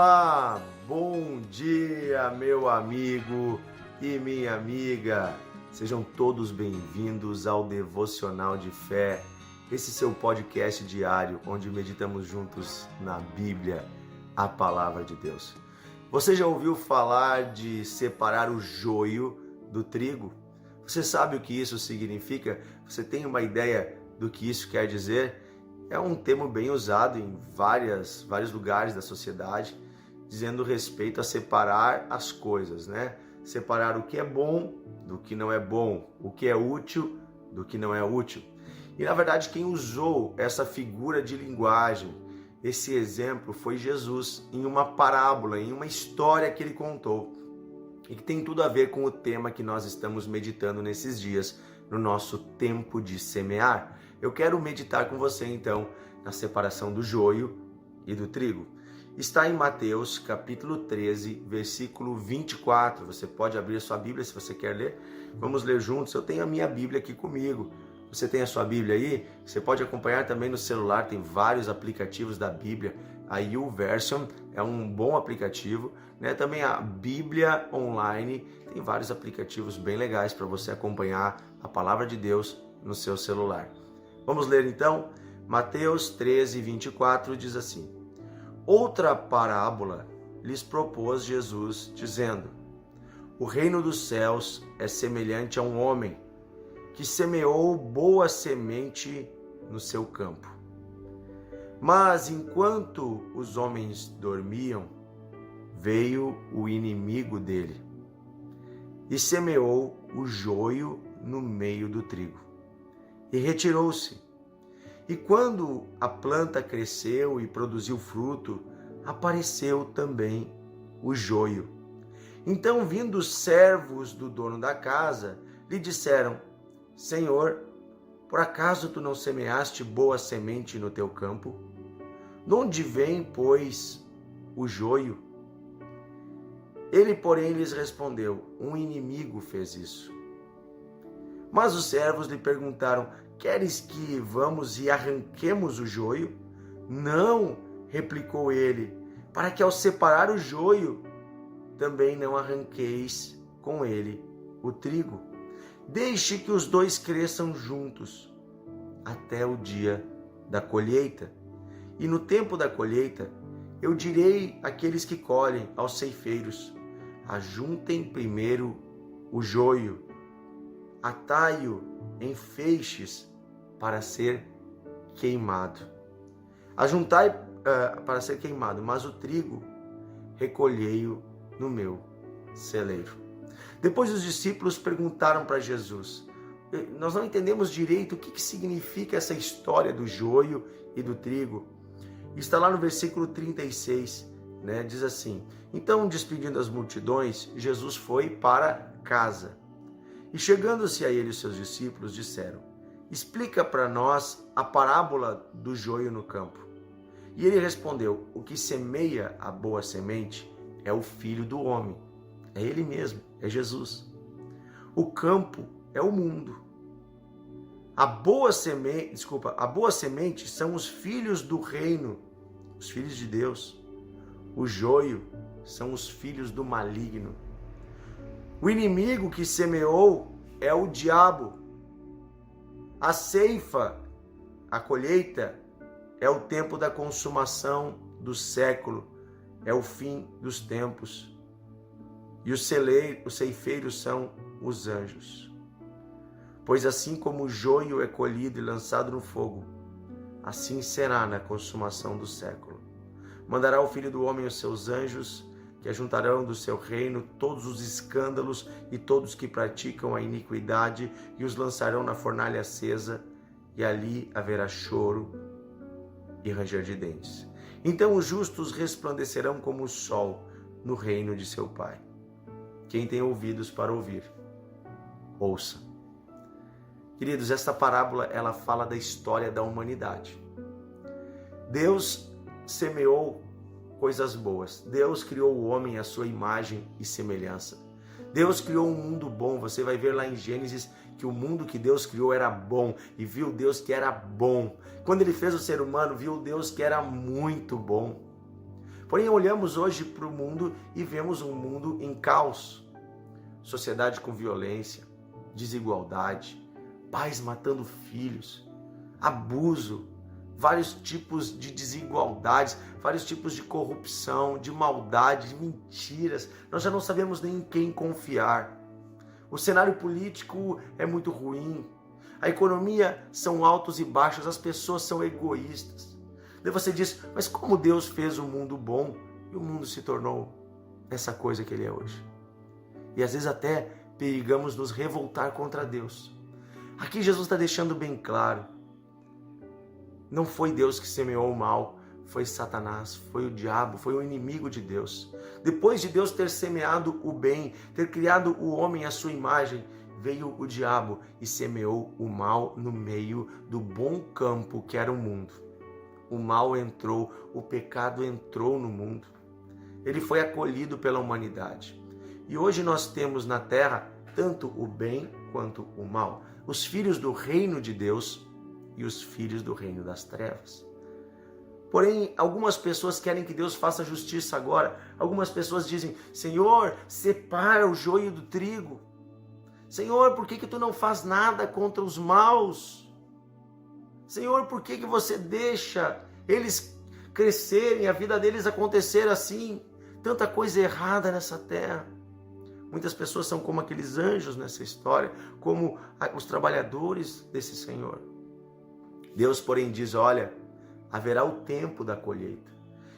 Olá, bom dia, meu amigo e minha amiga. Sejam todos bem-vindos ao Devocional de Fé, esse seu podcast diário onde meditamos juntos na Bíblia, a Palavra de Deus. Você já ouviu falar de separar o joio do trigo? Você sabe o que isso significa? Você tem uma ideia do que isso quer dizer? É um termo bem usado em vários lugares da sociedade, dizendo respeito a separar as coisas, né? Separar o que é bom do que não é bom, o que é útil do que não é útil. E na verdade quem usou essa figura de linguagem, esse exemplo, foi Jesus, em uma parábola, em uma história que ele contou, e que tem tudo a ver com o tema que nós estamos meditando nesses dias, no nosso tempo de semear. Eu quero meditar com você então na separação do joio e do trigo. Está em Mateus capítulo 13, versículo 24. Você pode abrir a sua Bíblia se você quer ler. Vamos ler juntos. Eu tenho a minha Bíblia aqui comigo. Você tem a sua Bíblia aí? Você pode acompanhar também no celular, tem vários aplicativos da Bíblia. A YouVersion é um bom aplicativo, né? Também a Bíblia Online tem vários aplicativos bem legais para você acompanhar a palavra de Deus no seu celular. Vamos ler então? Mateus 13, 24 diz assim: Outra parábola lhes propôs Jesus, dizendo: O reino dos céus é semelhante a um homem que semeou boa semente no seu campo. Mas enquanto os homens dormiam, veio o inimigo dele e semeou o joio no meio do trigo. E retirou-se. E quando a planta cresceu e produziu fruto, apareceu também o joio. Então, vindo os servos do dono da casa, lhe disseram: Senhor, por acaso tu não semeaste boa semente no teu campo? De onde vem, pois, o joio? Ele, porém, lhes respondeu: Um inimigo fez isso. Mas os servos lhe perguntaram: Queres que vamos e arranquemos o joio? Não, replicou ele, para que ao separar o joio, também não arranqueis com ele o trigo. Deixe que os dois cresçam juntos, até o dia da colheita. E no tempo da colheita, eu direi àqueles que colhem, aos ceifeiros: Ajuntem primeiro o joio, atai-o em feixes para ser queimado. Ajuntai para ser queimado, mas o trigo recolhei-o no meu celeiro. Depois os discípulos perguntaram para Jesus: Nós não entendemos direito o que significa essa história do joio e do trigo. Está lá no versículo 36, né? Diz assim: Então, despedindo as multidões, Jesus foi para casa. E chegando-se a ele os seus discípulos, disseram: Explica para nós a parábola do joio no campo. E ele respondeu: O que semeia a boa semente é o Filho do Homem. É ele mesmo, é Jesus. O campo é o mundo. A boa semente são os filhos do reino, os filhos de Deus. O joio são os filhos do maligno. O inimigo que semeou é o diabo. A ceifa, a colheita, é o tempo da consumação do século, é o fim dos tempos. E os ceifeiros são os anjos. Pois assim como o joio é colhido e lançado no fogo, assim será na consumação do século. Mandará o Filho do Homem os seus anjos, que ajuntarão do seu reino todos os escândalos e todos que praticam a iniquidade, e os lançarão na fornalha acesa, e ali haverá choro e ranger de dentes. Então os justos resplandecerão como o sol no reino de seu Pai. Quem tem ouvidos para ouvir, ouça. Queridos, esta parábola ela fala da história da humanidade. Deus semeou coisas boas. Deus criou o homem à sua imagem e semelhança. Deus criou um mundo bom. Você vai ver lá em Gênesis que o mundo que Deus criou era bom e viu Deus que era bom. Quando ele fez o ser humano, viu Deus que era muito bom. Porém, olhamos hoje para o mundo e vemos um mundo em caos. Sociedade com violência, desigualdade, pais matando filhos, abuso, vários tipos de desigualdades, vários tipos de corrupção, de maldade, de mentiras. Nós já não sabemos nem em quem confiar. O cenário político é muito ruim. A economia são altos e baixos, as pessoas são egoístas. Daí você diz, mas como Deus fez o mundo bom e o mundo se tornou essa coisa que ele é hoje? E às vezes até perigamos nos revoltar contra Deus. Aqui Jesus está deixando bem claro, não foi Deus que semeou o mal, foi Satanás, foi o diabo, foi o inimigo de Deus. Depois de Deus ter semeado o bem, ter criado o homem à sua imagem, veio o diabo e semeou o mal no meio do bom campo que era o mundo. O mal entrou, o pecado entrou no mundo. Ele foi acolhido pela humanidade. E hoje nós temos na terra tanto o bem quanto o mal. Os filhos do reino de Deus e os filhos do reino das trevas. Porém, algumas pessoas querem que Deus faça justiça agora. Algumas pessoas dizem, Senhor, separa o joio do trigo. Senhor, por que tu não faz nada contra os maus? Senhor, por que você deixa eles crescerem, a vida deles acontecer assim? Tanta coisa errada nessa terra. Muitas pessoas são como aqueles anjos nessa história, como os trabalhadores desse Senhor. Deus, porém, diz, olha, haverá o tempo da colheita.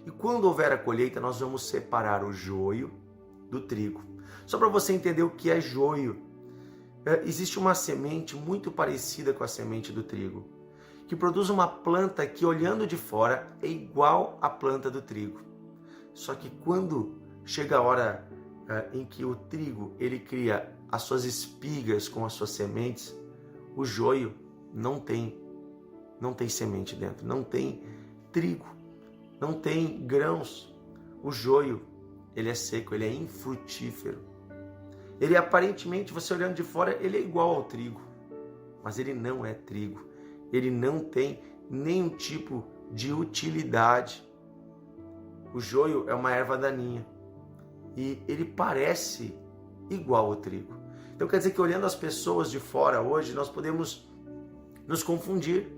E quando houver a colheita, nós vamos separar o joio do trigo. Só para você entender o que é joio, existe uma semente muito parecida com a semente do trigo, que produz uma planta que, olhando de fora, é igual à planta do trigo. Só que quando chega a hora em que o trigo ele cria as suas espigas com as suas sementes, o joio não tem semente dentro, não tem trigo, não tem grãos. O joio, ele é seco, ele é infrutífero. Ele aparentemente, você olhando de fora, ele é igual ao trigo, mas ele não é trigo. Ele não tem nenhum tipo de utilidade. O joio é uma erva daninha e ele parece igual ao trigo. Então quer dizer que olhando as pessoas de fora hoje, nós podemos nos confundir,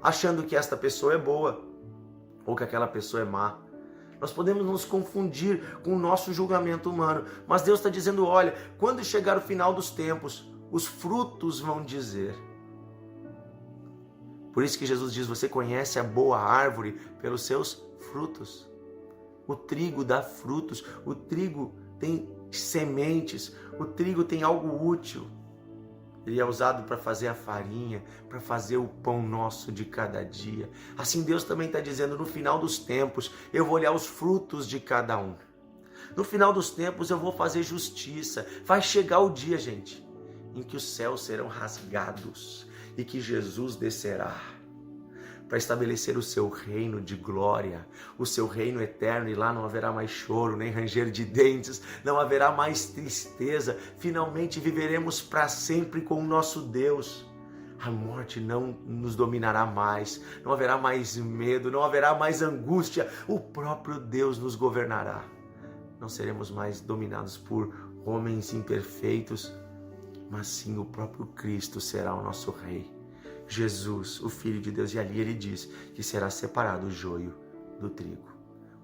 achando que esta pessoa é boa ou que aquela pessoa é má. Nós podemos nos confundir com o nosso julgamento humano, mas Deus está dizendo, olha, quando chegar o final dos tempos, os frutos vão dizer. Por isso que Jesus diz, você conhece a boa árvore pelos seus frutos. O trigo dá frutos, o trigo tem sementes, o trigo tem algo útil. Ele é usado para fazer a farinha, para fazer o pão nosso de cada dia. Assim Deus também está dizendo, no final dos tempos, eu vou olhar os frutos de cada um. No final dos tempos eu vou fazer justiça. Vai chegar o dia, gente, em que os céus serão rasgados e que Jesus descerá para estabelecer o seu reino de glória, o seu reino eterno, e lá não haverá mais choro, nem ranger de dentes, não haverá mais tristeza, finalmente viveremos para sempre com o nosso Deus. A morte não nos dominará mais, não haverá mais medo, não haverá mais angústia, o próprio Deus nos governará. Não seremos mais dominados por homens imperfeitos, mas sim o próprio Cristo será o nosso Rei. Jesus, o Filho de Deus, e ali ele diz que será separado o joio do trigo,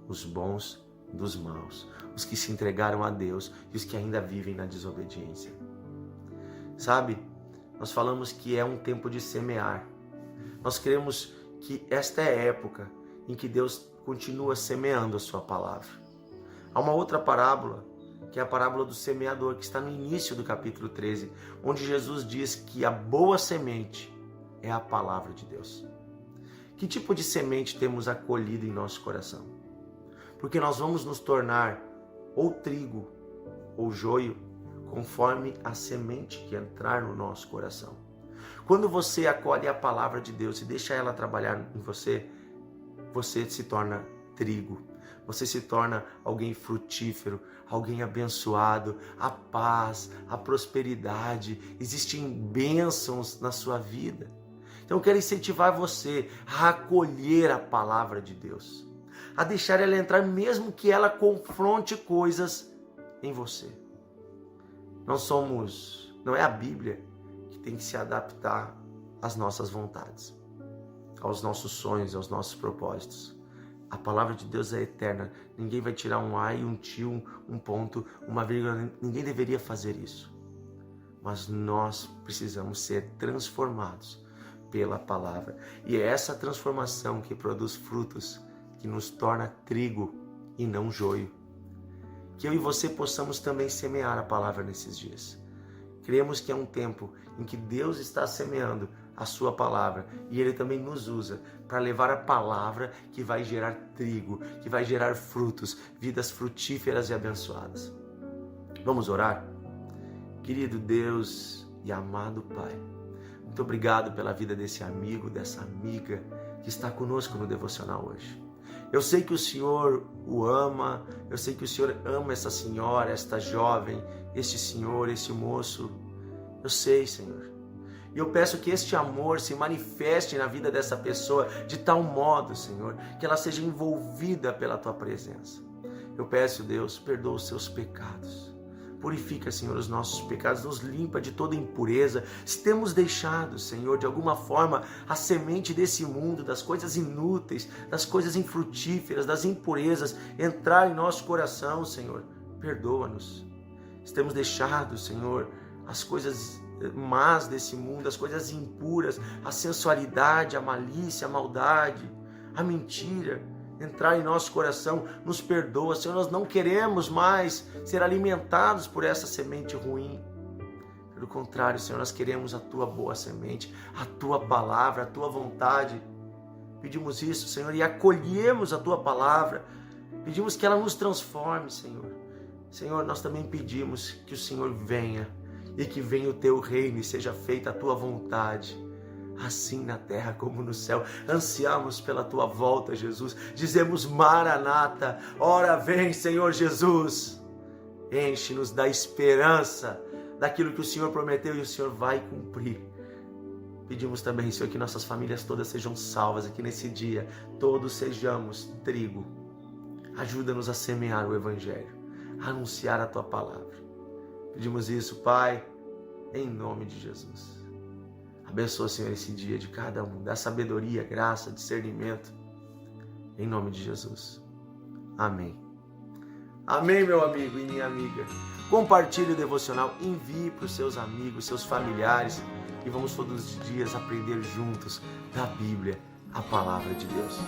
os bons dos maus, os que se entregaram a Deus e os que ainda vivem na desobediência. Sabe, nós falamos que é um tempo de semear. Nós cremos que esta é a época em que Deus continua semeando a sua palavra. Há uma outra parábola, que é a parábola do semeador, que está no início do capítulo 13, onde Jesus diz que a boa semente é a palavra de Deus. Que tipo de semente temos acolhido em nosso coração? Porque nós vamos nos tornar ou trigo ou joio conforme a semente que entrar no nosso coração. Quando você acolhe a palavra de Deus e deixa ela trabalhar em você, você se torna trigo. Você se torna alguém frutífero, alguém abençoado, a paz, a prosperidade, existem bênçãos na sua vida. Então eu quero incentivar você a acolher a palavra de Deus, a deixar ela entrar, mesmo que ela confronte coisas em você. Não é a Bíblia que tem que se adaptar às nossas vontades, aos nossos sonhos, aos nossos propósitos. A palavra de Deus é eterna. Ninguém vai tirar um A e um tio, um ponto, uma vírgula. Ninguém deveria fazer isso. Mas nós precisamos ser transformados pela palavra. E é essa transformação que produz frutos, que nos torna trigo e não joio. Que eu e você possamos também semear a palavra nesses dias. Cremos que é um tempo em que Deus está semeando a sua palavra e Ele também nos usa para levar a palavra que vai gerar trigo, que vai gerar frutos, vidas frutíferas e abençoadas. Vamos orar? Querido Deus e amado Pai, muito obrigado pela vida desse amigo, dessa amiga que está conosco no devocional hoje. Eu sei que o Senhor o ama, eu sei que o Senhor ama essa senhora, esta jovem, este senhor, este moço. Eu sei, Senhor. E eu peço que este amor se manifeste na vida dessa pessoa de tal modo, Senhor, que ela seja envolvida pela Tua presença. Eu peço, Deus, perdoa os seus pecados. Purifica, Senhor, os nossos pecados, nos limpa de toda impureza. Se temos deixado, Senhor, de alguma forma, a semente desse mundo, das coisas inúteis, das coisas infrutíferas, das impurezas, entrar em nosso coração, Senhor, perdoa-nos. Se temos deixado, Senhor, as coisas más desse mundo, as coisas impuras, a sensualidade, a malícia, a maldade, a mentira, entrar em nosso coração, nos perdoa, Senhor. Nós não queremos mais ser alimentados por essa semente ruim. Pelo contrário, Senhor, nós queremos a Tua boa semente, a Tua palavra, a Tua vontade. Pedimos isso, Senhor, e acolhemos a Tua palavra. Pedimos que ela nos transforme, Senhor. Senhor, nós também pedimos que o Senhor venha e que venha o Teu reino e seja feita a Tua vontade, assim na terra como no céu. Ansiamos pela Tua volta, Jesus. Dizemos: Maranata, ora vem, Senhor Jesus. Enche-nos da esperança daquilo que o Senhor prometeu e o Senhor vai cumprir. Pedimos também, Senhor, que nossas famílias todas sejam salvas aqui nesse dia. Todos sejamos trigo. Ajuda-nos a semear o Evangelho, a anunciar a Tua palavra. Pedimos isso, Pai, em nome de Jesus. Abençoa, Senhor, esse dia de cada um. Dá sabedoria, graça, discernimento. Em nome de Jesus. Amém. Amém, meu amigo e minha amiga. Compartilhe o devocional, envie para os seus amigos, seus familiares. E vamos todos os dias aprender juntos da Bíblia, a palavra de Deus.